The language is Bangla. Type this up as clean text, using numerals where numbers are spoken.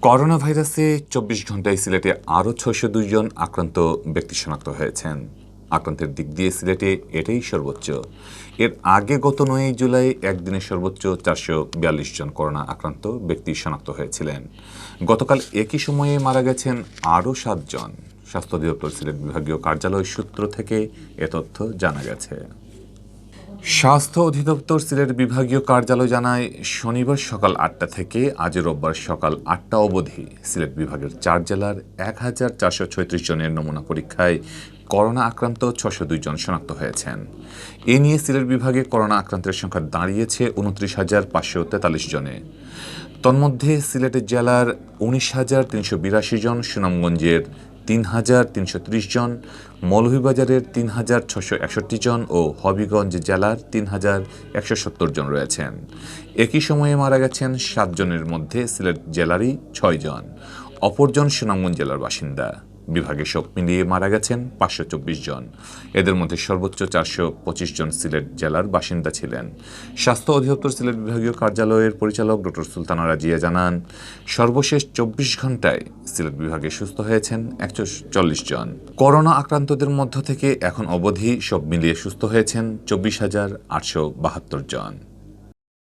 করোনা ভাইরাসে ২৪ ঘন্টায় সিলেটে আরও ৬০২ জন আক্রান্ত ব্যক্তি শনাক্ত হয়েছেন। আক্রান্তের দিক দিয়ে সিলেটে এটাই সর্বোচ্চ। এর আগে গত ৯ জুলাই একদিনে সর্বোচ্চ ৪৪২ জন করোনা আক্রান্ত ব্যক্তি শনাক্ত হয়েছিলেন। গতকাল একই সময়ে মারা গেছেন আরও ৭ জন। স্বাস্থ্য অধিদপ্তর সিলেট বিভাগীয় কার্যালয় সূত্র থেকে এ তথ্য জানা গেছে। স্বাস্থ্য অধিদপ্তর সিলেট বিভাগীয় কার্যালয় জানায়, শনিবার সকাল ৮টা থেকে আজ রোববার সকাল ৮টা অবধি সিলেট বিভাগের ৪ জেলার ১,৪৩৬ জনের নমুনা পরীক্ষায় করোনা আক্রান্ত ৬০২ জন শনাক্ত হয়েছেন। এ নিয়ে সিলেট বিভাগে করোনা আক্রান্তের সংখ্যা দাঁড়িয়েছে ২৯,৫৪৩ জনে। তন্মধ্যে সিলেটের জেলার ১৯,৩৮২ জন, সুনামগঞ্জের ৩,৩৩০ জন, মৌলভীবাজারের ৩,৬৬১ জন ও হবিগঞ্জ জেলার ৩,১৭০ জন রয়েছেন। একই সময়ে মারা গেছেন ৭ জনের মধ্যে সিলেট জেলারই ৬ জন, অপরজন সুনামগঞ্জ জেলার বাসিন্দা। বিভাগে সব মিলিয়ে মারা গেছেন ৫২৪ জন। এদের মধ্যে সর্বোচ্চ ৪২৫ জন সিলেট জেলার বাসিন্দা ছিলেন। স্বাস্থ্য অধিদপ্তর সিলেট বিভাগীয় কার্যালয়ের পরিচালক ডক্টর সুলতানা রাজিয়া জানান, সর্বশেষ ২৪ ঘন্টায় সিলেট বিভাগে সুস্থ হয়েছেন ১৪০ জন। করোনা আক্রান্তদের মধ্য থেকে এখন অবধি সব মিলিয়ে সুস্থ হয়েছেন ২৪,৮৭২ জন।